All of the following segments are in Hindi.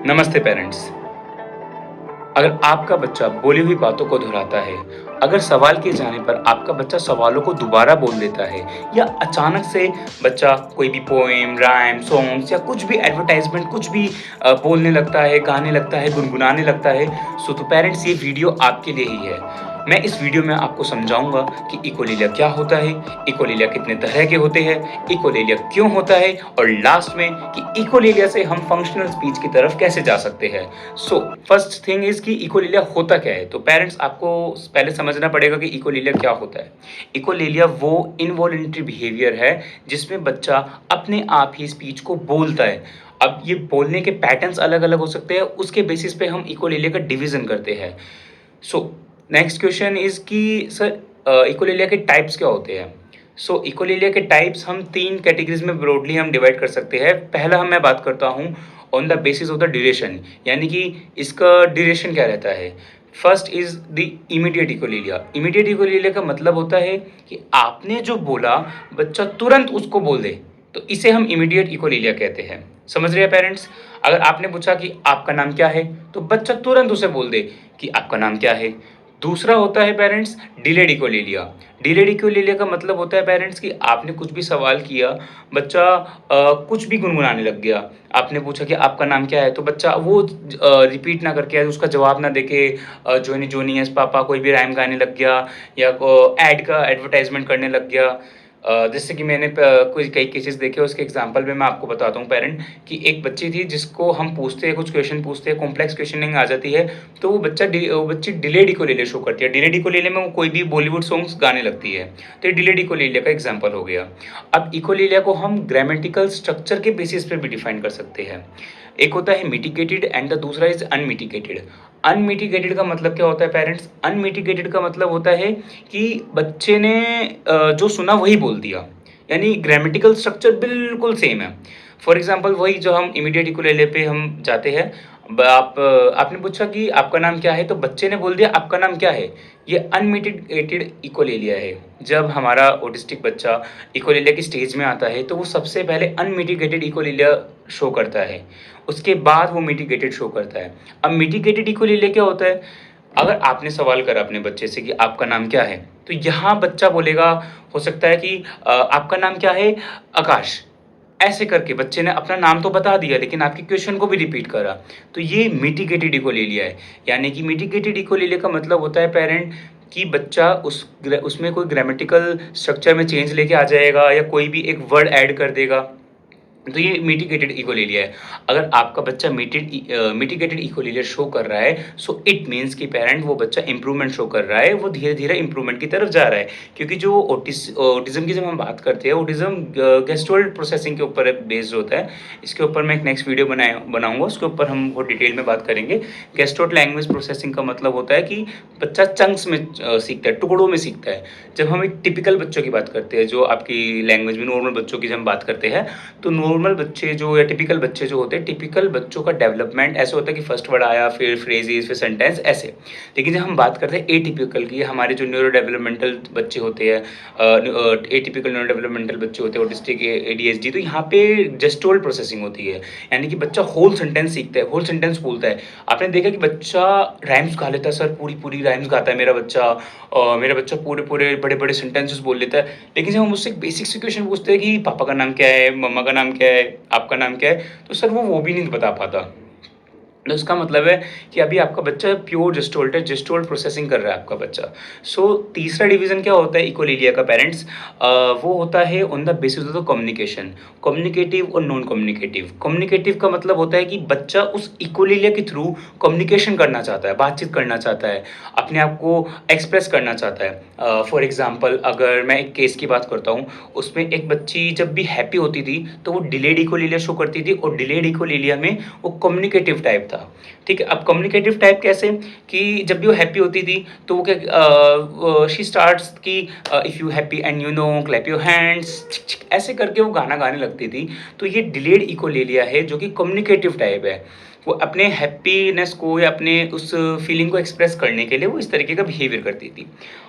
नमस्ते पेरेंट्स। अगर आपका बच्चा बोली हुई बातों को दोहराता है, अगर सवाल किए जाने पर आपका बच्चा सवालों को दोबारा बोल देता है या अचानक से बच्चा कोई भी पोएम, राइम, सॉन्ग्स या कुछ भी एडवर्टाइज़मेंट कुछ भी बोलने लगता है, गाने लगता है, गुनगुनाने लगता है, तो पेरेंट्स ये वीडियो आपके लिए ही है। मैं इस वीडियो में आपको समझाऊँगा कि इकोलिलिया क्या होता है, इकोलिलिया कितने तरह के होते हैं, इकोलिलिया क्यों होता है और लास्ट में कि इकोलिलिया से हम फंक्शनल स्पीच की तरफ कैसे जा सकते हैं। सो फर्स्ट थिंग इज़ कि इकोलिलिया होता क्या है? तो पेरेंट्स आपको पहले समझना पड़ेगा कि इकोलिलिया क्या होता है। इकोलिलिया वो इनवॉलंटरी बिहेवियर है जिसमें बच्चा अपने आप ही स्पीच को बोलता है। अब ये बोलने के पैटर्न्स अलग-अलग हो सकते हैं, उसके बेसिस पे हम इकोलिलिया का डिवीज़न करते हैं। सो नेक्स्ट क्वेश्चन इज़ कि सर इकोलिलिया के टाइप्स क्या होते हैं? सो इकोलिलिया के टाइप्स हम 3 कैटेगरीज़ में ब्रॉडली हम डिवाइड कर सकते हैं। पहला मैं बात करता हूँ on the basis of the duration, यानी कि इसका ड्यूरेशन क्या रहता है। First is the immediate echolalia. Immediate echolalia का मतलब होता है कि आपने जो बोला बच्चा तुरंत उसको बोल दे, तो इसे हम इमीडिएट इकोलिलिया कहते हैं। समझ रहे हैं पेरेंट्स? अगर आपने पूछा कि आपका नाम क्या है, तो बच्चा तुरंत उसे बोल दे कि आपका नाम क्या है। दूसरा होता है पेरेंट्स डिलेड इकोलिलिया। डिलेड इकोलिलिया का मतलब होता है पेरेंट्स कि आपने कुछ भी सवाल किया, बच्चा कुछ भी गुनगुनाने लग गया। आपने पूछा कि आपका नाम क्या है, तो बच्चा वो रिपीट ना करके उसका जवाब ना देके जोनी जोनी यस पापा कोई भी राइम गाने लग गया या ऐड का एडवर्टाइज़मेंट करने लग गया। जैसे कि मैंने कुछ कई केसेस देखे, उसके एग्जांपल में मैं आपको बताता हूँ पेरेंट कि एक बच्ची थी जिसको हम पूछते हैं, कुछ क्वेश्चन पूछते हैं, कॉम्प्लेक्स क्वेश्चनिंग आ जाती है, तो वो बच्ची डिलेड इकोलिलिया शो करती है। डिलेड इकोलिलिया में वो कोई भी बॉलीवुड सॉन्ग्स गाने लगती है, तो ये डिलेड इकोलिलिया का एग्जांपल हो गया। अब इकोलिलिया को हम ग्रामेटिकल स्ट्रक्चर के बेसिस पे भी डिफाइन कर सकते हैं। एक होता है मिटिगेटेड एंड द दूसरा इज अनमिटिगेटेड। अनमिटिगेटेड का मतलब क्या होता है पेरेंट्स? अनमिटिगेटेड का मतलब होता है कि बच्चे ने जो सुना वही बोल दिया, यानी ग्रामेटिकल स्ट्रक्चर बिल्कुल सेम है। फॉर एग्जांपल वही जो हम इमीडिएट इक्वलिलिया पे हम जाते हैं। आपने पूछा कि आपका नाम क्या है, तो बच्चे ने बोल दिया आपका नाम क्या है। ये अनमिटिगेटेड इक्वलिलिया है। जब हमारा ऑटिस्टिक बच्चा इक्वलिलिया की स्टेज में आता है, तो वो सबसे पहले अनमिटिगेटेड इक्वलिलिया शो करता है, उसके बाद वो मिटिगेटेड शो करता है। अब मिटिगेटेड इक्वलिलिया क्या होता है? अगर आपने सवाल करा अपने बच्चे से कि आपका नाम क्या है, तो यहाँ बच्चा बोलेगा, हो सकता है कि आपका नाम क्या है? आकाश। ऐसे करके बच्चे ने अपना नाम तो बता दिया लेकिन आपके क्वेश्चन को भी रिपीट करा। तो ये मिटिगेटेड इक्वलिलिया है। यानी कि मिटिगेटेड इक्वलिलिया का मतलब होता है पेरेंट कि बच्चा उसमें कोई ग्रामेटिकल स्ट्रक्चर में चेंज लेके आ जाएगा या कोई भी एक वर्ड ऐड कर देगा, तो ये मिटिगेटेड इक्वलिलिया है। अगर आपका बच्चा मिटिगेटेड इक्वलिलिया शो कर रहा है, सो इट मीन्स कि पेरेंट वो बच्चा इंप्रूवमेंट शो कर रहा है, वो धीरे-धीरे इंप्रूवमेंट की तरफ जा रहा है। क्योंकि जो ऑटिज़्म की जब हम बात करते हैं, ऑटिज़्म गेस्टुअल प्रोसेसिंग के ऊपर बेस्ड होता है। इसके ऊपर मैं एक नेक्स्ट वीडियो बनाऊँगा, उसके ऊपर हम बहुत डिटेल में बात करेंगे। गेस्टुअल लैंग्वेज प्रोसेसिंग का मतलब होता है कि बच्चा चंक्स में सीखता है, टुकड़ों में सीखता है। जब हम एक टिपिकल बच्चों की बात करते हैं, जो आपकी लैंग्वेज में नॉर्मल बच्चों की जब हम बात करते हैं, तो नॉर्मल बच्चे जो या टिपिकल बच्चे जो होते हैं, टिपिकल बच्चों का डेवलपमेंट ऐसा होता है कि फर्स्ट वर्ड आया, फिर फ्रेजेस, फिर सेंटेंस ऐसे। लेकिन जब हम बात करते हैं एटिपिकल की, हमारे जो न्यूरो डेवलपमेंटल बच्चे होते हैं, एटिपिकल न्यूरो डेवलपमेंटल बच्चे होते हैं, ऑटिस्टिक, एडीएचडी, तो यहाँ पे जेस्टुअल प्रोसेसिंग होती है। यानी कि बच्चा होल सेंटेंस सीखता है, होल सेंटेंस बोलता है। आपने देखा कि बच्चा राइम्स गा लेता है, सर पूरी राइम्स गाता है मेरा बच्चा पूरे बड़े सेंटेंसेस बोल लेता है। लेकिन जब हम उससे एक बेसिक से क्वेश्चन पूछते हैं कि पापा का नाम क्या है, मम्मा का नाम क्या है, आपका नाम क्या है, तो सर वो भी नहीं बता पाता। तो इसका मतलब है कि अभी आपका बच्चा प्योर जेस्टुअल है, जेस्टुअल प्रोसेसिंग कर रहा है आपका बच्चा। सो तीसरा डिवीज़न क्या होता है इक्वलिलिया का पेरेंट्स? वो होता है on the basis of the communication, communicative और नॉन कम्युनिकेटिव। कम्युनिकेटिव का मतलब होता है कि बच्चा उस इक्वलिलिया के थ्रू कम्युनिकेशन करना चाहता है, बातचीत करना चाहता है, अपने आप को एक्सप्रेस करना चाहता है। फॉर एग्जांपल अगर मैं एक केस की बात करता हूँ, उसमें एक बच्ची जब भी हैप्पी होती थी, तो वो डिलेड इक्वलिलिया शो करती थी और डिलेड इक्वलिलिया में वो कम्युनिकेटिव टाइप था। ठीक है, अब कम्युनिकेटिव टाइप कैसे? कि जब भी वो हैप्पी होती थी, तो वो क्या शी स्टार्ट्स कि if you happy and you know clap your hands, ऐसे करके वो गाना गाने लगती थी। तो ये डिलेड इक्वलिलिया है जो कि कम्युनिकेटिव टाइप है। वो अपने हैप्पीनेस को या अपने उस फीलिंग को एक्सप्रेस करने के लिए वो इस तरीके का बिहेवियर करती थी।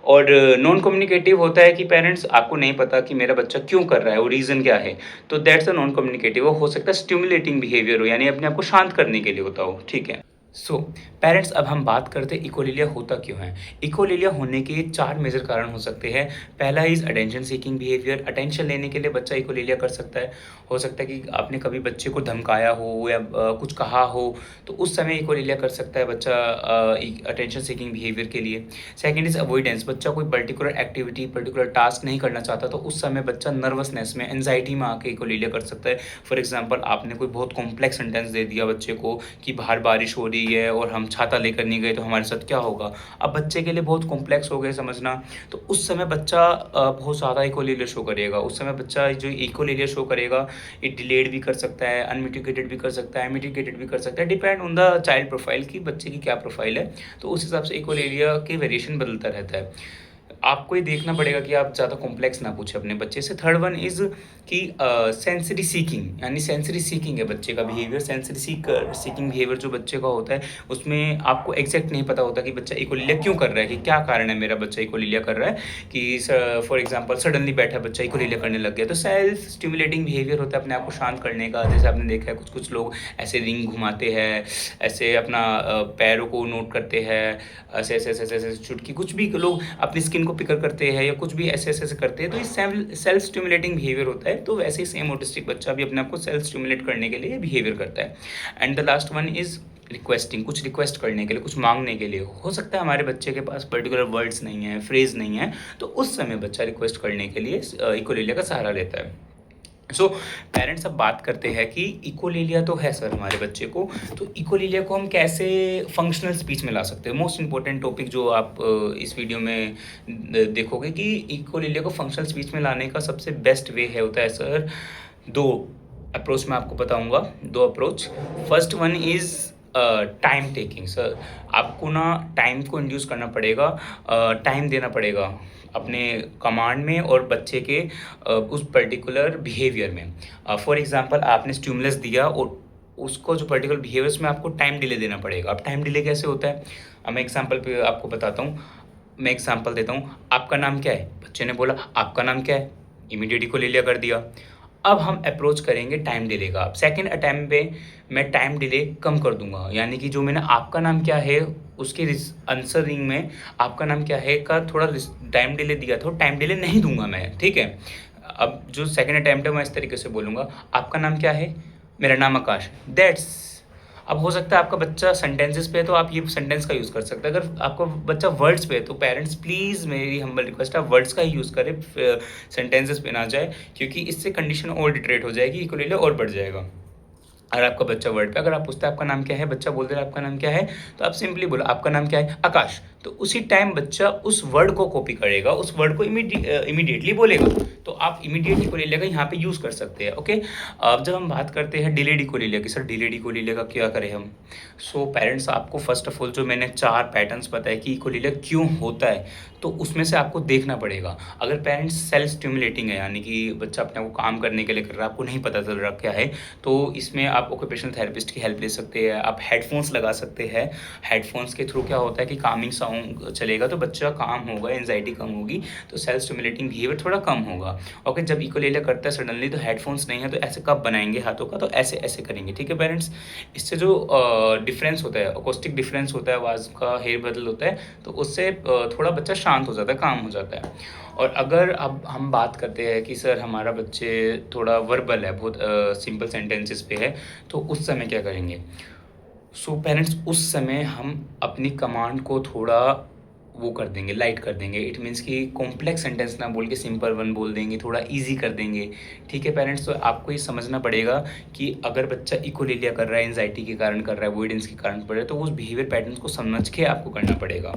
और नॉन कम्युनिकेटिव होता है कि पेरेंट्स आपको नहीं पता कि मेरा बच्चा क्यों कर रहा है और रीज़न क्या है, तो दैट्स अ नॉन कम्युनिकेटिव। वो हो सकता है स्टिमुलेटिंग बिहेवियर हो, यानी अपने आप को शांत करने के लिए होता हो, ठीक है। सो पेरेंट्स, अब हम बात करते हैं इकोलिलिया होता क्यों है। इकोलिलिया होने के 4 मेजर कारण हो सकते हैं। पहला is attention seeking behaviour, attention लेने के लिए बच्चा इकोलिलिया कर सकता है। हो सकता है कि आपने कभी बच्चे को धमकाया हो या कुछ कहा हो, तो उस समय इकोलिलिया कर सकता है बच्चा अटेंशन सीकिंग बिहेवियर के लिए। सेकंड इज़ अवॉइडेंस, बच्चा कोई पर्टिकुलर एक्टिविटी, पर्टिकुलर टास्क नहीं करना चाहता, तो उस समय बच्चा नर्वसनेस में, एंजाइटी में आके इकोलिलिया कर सकता है। फॉर एग्जांपल, आपने कोई बहुत कॉम्प्लेक्स सेंटेंस दे दिया बच्चे को कि बाहर बारिश हो रही है और हम छाता लेकर नहीं गए तो हमारे साथ क्या होगा। अब बच्चे के लिए बहुत कॉम्प्लेक्स हो गए समझना, तो उस समय बच्चा बहुत ज़्यादा इकोलिलिया शो करेगा। उस समय बच्चा जो इकोलिलिया शो करेगा, ये डिलेड भी कर सकता है, अनमिटिगेटेड भी कर सकता है, मिटिगेटेड भी कर सकता है, depend on the child profile कि बच्चे की क्या प्रोफाइल है। तो उस हिसाब से इकोलिलिया के वेरिएशन बदलता रहता है। आपको ये देखना पड़ेगा कि आप ज़्यादा कॉम्प्लेक्स ना पूछें अपने बच्चे से। थर्ड वन इज़ कि सेंसरी सीकिंग, यानी सेंसरी सीकिंग है बच्चे का बिहेवियर। सेंसरी सीकिंग बिहेवियर जो बच्चे का होता है, उसमें आपको एग्जैक्ट नहीं पता होता कि बच्चा इकोलिलिया क्यों कर रहा है, कि क्या कारण है मेरा बच्चा इकोलिलिया कर रहा है। कि फॉर एग्जांपल सडनली बैठा बच्चा इकोलिलिया करने लग गया, तो सेल्फ स्टिमुलेटिंग बिहेवियर होता है अपने आप को शांत करने का। जैसे आपने देखा है कुछ कुछ लोग ऐसे रिंग घुमाते हैं, ऐसे अपना पैरों को नोट करते हैं, ऐसे ऐसे ऐसे ऐसे ऐसे चुटकी, कुछ भी लोग अपनी स्किन को पिकर करते हैं या कुछ भी ऐसे ऐसे ऐसे करते हैं, तो ये सेल्फ स्टिमुलेटिंग बिहेवियर होता है। तो वैसे ही सेम ऑटिस्टिक बच्चा भी अपने आप को सेल्फ स्टिमुलेट करने के लिए बिहेवियर करता है। And the last one is requesting, कुछ रिक्वेस्ट करने के लिए, कुछ मांगने के लिए। हो सकता है हमारे बच्चे के पास पर्टिकुलर वर्ड्स नहीं है, फ्रेज नहीं है, तो उस समय बच्चा रिक्वेस्ट करने के लिए इकोलिलिया का सहारा लेता है। सो पेरेंट्स अब बात करते हैं कि इकोलिलिया तो है सर हमारे बच्चे को, तो इकोलिलिया को हम कैसे फंक्शनल स्पीच में ला सकते हैं। मोस्ट इंपॉर्टेंट टॉपिक जो आप इस वीडियो में देखोगे कि इकोलिलिया को फंक्शनल स्पीच में लाने का सबसे बेस्ट वे है होता है सर, दो अप्रोच मैं आपको बताऊंगा, दो approach. First one is time taking. Sir आपको ना टाइम को इंड्यूस करना पड़ेगा, टाइम देना पड़ेगा अपने कमांड में और बच्चे के उस पर्टिकुलर बिहेवियर में। फॉर एग्जांपल, आपने स्टिमुलस दिया और उसको जो पर्टिकुलर बिहेवियर्स में आपको टाइम डिले देना पड़ेगा। अब टाइम डिले कैसे होता है, अब मैं एग्जांपल पे आपको बताता हूँ। मैं एग्जांपल देता हूँ, आपका नाम क्या है, बच्चे ने बोला आपका नाम क्या है, इमीडिएट को ले लिया कर दिया। अब हम अप्रोच करेंगे टाइम डिले का। अब सेकंड अटैम्प्ट पे मैं टाइम डिले कम कर दूंगा, यानी कि जो मैंने आपका नाम क्या है उसके आंसरिंग में आपका नाम क्या है का थोड़ा टाइम डिले दिया था, टाइम डिले नहीं दूंगा मैं, ठीक है। अब जो सेकंड अटैम्प्ट है मैं इस तरीके से बोलूँगा, आपका नाम क्या है, मेरा नाम आकाश, दैट्स। अब हो सकता है आपका बच्चा सेंटेंसेस पे है तो आप ये सेंटेंस का यूज़ कर सकते हैं। अगर आपका बच्चा वर्ड्स पे है तो पेरेंट्स प्लीज़ मेरी हम्बल रिक्वेस्ट है, आप वर्ड्स का ही यूज़ करें, सेंटेंसेस पे ना जाए, क्योंकि इससे कंडीशन और डिटरेट हो जाएगी, इक्वली और बढ़ जाएगा। अगर आपका बच्चा वर्ड पे, अगर आप पूछते हैं आपका नाम क्या है, बच्चा बोल दे रहा है आपका नाम क्या है, तो आप सिंपली बोलो आपका नाम क्या है, आकाश। तो उसी टाइम बच्चा उस वर्ड को कॉपी करेगा, उस वर्ड को इमीडिएटली बोलेगा। तो आप इमीडिएटली को ले लेगा यहाँ पे यूज़ कर सकते हैं, ओके। अब जब हम बात करते हैं डिलेड इक्वलिलिया की, सर डिलेड इक्वलिलिया का क्या करें हम। सो पेरेंट्स, आपको फर्स्ट ऑफ ऑल जो मैंने 4 पैटर्न्स बताए कि इक्वलिलिया क्यों होता है, तो उसमें से आपको देखना पड़ेगा। अगर पेरेंट्स सेल्फ स्टिमुलेटिंग है, यानी कि बच्चा अपने को काम करने के लिए कर रहा है, आपको नहीं पता चल रहा क्या है, तो इसमें आप ऑक्यूपेशनल थेरेपिस्ट की हेल्प ले सकते हैं। आप हेडफोन्स लगा सकते हैं। हेडफोन्स के थ्रू क्या होता है कि कामिंग साउंड चलेगा तो बच्चा काम होगा, एंजाइटी कम होगी, तो सेल्फ स्टिमुलेटिंग बिहेवियर थोड़ा कम होगा। ओके, जब इक्वलिलिया करता है सडनली तो हेडफोन्स नहीं है, तो ऐसे कब बनाएंगे हाथों का, तो ऐसे ऐसे करेंगे, ठीक है पेरेंट्स। इससे जो डिफरेंस होता है, अकोस्टिक डिफरेंस होता है, आवाज़ का हेर बदल होता है, तो उससे थोड़ा बच्चा शांत हो जाता है, काम हो जाता है। और अगर अब हम बात करते हैं कि सर हमारा बच्चे थोड़ा वर्बल है, बहुत सिंपल सेंटेंसेस पे है, तो उस समय क्या करेंगे। सो पेरेंट्स, उस समय हम अपनी कमांड को थोड़ा वो कर देंगे, लाइट कर देंगे। इट मीन्स कि कॉम्प्लेक्स सेंटेंस ना बोल के सिंपल वन बोल देंगे, थोड़ा इजी कर देंगे, ठीक है पेरेंट्स। तो आपको ये समझना पड़ेगा कि अगर बच्चा इक्वलिलिया कर रहा है, एंजाइटी के कारण कर रहा है, अवॉइडेंस के कारण कर रहा है, तो उस बिहेवियर पैटर्न्स को समझ के आपको करना पड़ेगा,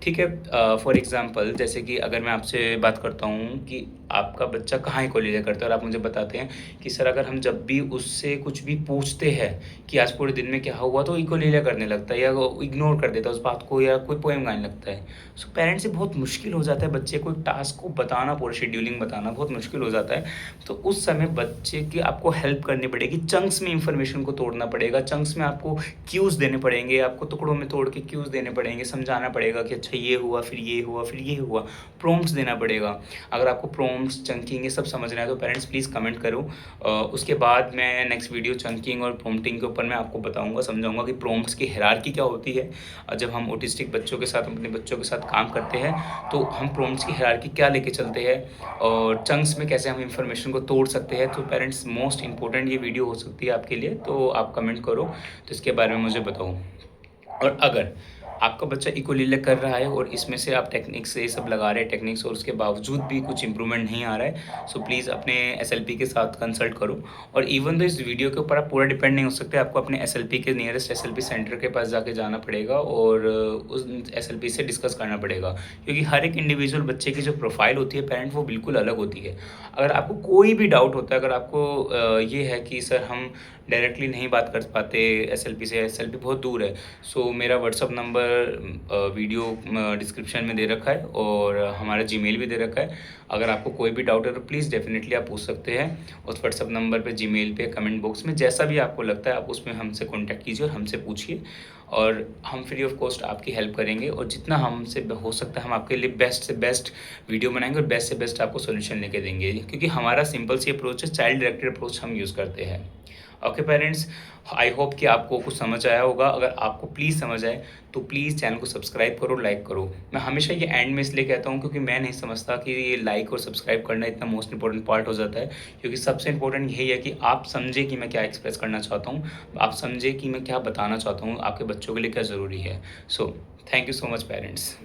ठीक है। फॉर एग्जांपल, जैसे कि अगर मैं आपसे बात करता हूँ कि आपका बच्चा कहाँ इक्वलिलिया करता है और आप मुझे बताते हैं कि सर अगर हम जब भी उससे कुछ भी पूछते हैं कि आज पूरे दिन में क्या हुआ, तो इक्वलिलिया करने लगता है या वो इग्नोर कर देता है उस बात को, या कोई पोएम गाने लगता है, सो पेरेंट्स से बहुत मुश्किल हो जाता है बच्चे को टास्क को बताना, पूरा शेड्यूलिंग बताना बहुत मुश्किल हो जाता है। तो उस समय बच्चे की आपको हेल्प करनी पड़ेगी, चंक्स में इन्फॉर्मेशन को तोड़ना पड़ेगा, चंक्स में आपको क्यूज़ देने पड़ेंगे, आपको टुकड़ों में तोड़ के क्यूज़ देने पड़ेंगे, समझाना पड़ेगा कि अच्छा ये हुआ, फिर ये हुआ, फिर ये हुआ, प्रॉम्प्ट्स देना पड़ेगा। अगर आपको प्रॉम्प्ट्स, चंकिंग ये सब समझना है तो पेरेंट्स प्लीज़ कमेंट करो। उसके बाद मैं नेक्स्ट वीडियो चंकिंग और प्रॉम्प्टिंग के ऊपर मैं आपको बताऊँगा, समझाऊँगा कि प्रॉम्प्ट्स की हायरार्की क्या होती है। जब हम ऑटिस्टिक बच्चों के साथ, अपने बच्चों के साथ काम करते हैं तो हम प्रॉम्प्ट्स की हायरार्की क्या लेके चलते हैं और चंक्स में कैसे हम इन्फॉर्मेशन को तोड़ सकते हैं। तो पेरेंट्स मोस्ट इंपॉर्टेंट ये वीडियो हो सकती है आपके लिए, तो आप कमेंट करो तो इसके बारे में मुझे बताओ। और अगर आपका बच्चा इक्वलीले कर रहा है और इसमें से आप टेक्निक्स ये सब लगा रहे हैं टेक्निक्स और उसके बावजूद भी कुछ इंप्रूवमेंट नहीं आ रहा है, सो प्लीज़ अपने एसएलपी के साथ कंसल्ट करो। और इवन तो इस वीडियो के ऊपर आप पूरा डिपेंड नहीं हो सकते, आपको अपने एसएलपी के नियरेस्ट एसएलपी सेंटर के पास जाके जाना पड़ेगा और उस एसएलपी से डिस्कस करना पड़ेगा, क्योंकि हर एक इंडिविजुअल बच्चे की जो प्रोफाइल होती है पेरेंट, वो बिल्कुल अलग होती है। अगर आपको कोई भी डाउट होता है, अगर आपको ये है कि सर हम डायरेक्टली नहीं बात कर पाते एसएलपी से, एसएलपी बहुत दूर है, सो मेरा व्हाट्सअप नंबर वीडियो डिस्क्रिप्शन में दे रखा है और हमारा जीमेल भी दे रखा है। अगर आपको कोई भी डाउट है तो प्लीज़ डेफिनेटली आप पूछ सकते हैं उस व्हाट्सअप नंबर पे, जीमेल पे, कमेंट बॉक्स में, जैसा भी आपको लगता है आप उसमें हमसे कॉन्टैक्ट कीजिए और हमसे पूछिए और हम फ्री ऑफ कॉस्ट आपकी हेल्प करेंगे और जितना हमसे हो सकता है हम आपके लिए बेस्ट से बेस्ट वीडियो बनाएंगे और बेस्ट से बेस्ट आपको सोल्यूशन लेके देंगे, क्योंकि हमारा सिंपल सी अप्रोच है, चाइल्ड डायरेक्टेड अप्रोच हम यूज़ करते हैं। ओके पेरेंट्स, आई होप कि आपको कुछ समझ आया होगा। अगर आपको प्लीज़ समझ आए तो प्लीज़ चैनल को सब्सक्राइब करो, लाइक करो। मैं हमेशा ये एंड में इसलिए कहता हूँ क्योंकि मैं नहीं समझता कि ये लाइक और सब्सक्राइब करना इतना मोस्ट इंपॉर्टेंट पार्ट हो जाता है, क्योंकि सबसे इंपॉर्टेंट यही है कि आप समझे कि मैं क्या एक्सप्रेस करना चाहता हूँ, आप समझे कि मैं क्या बताना चाहता हूँ, आपके बच्चों के लिए क्या ज़रूरी है। So thank you so much parents.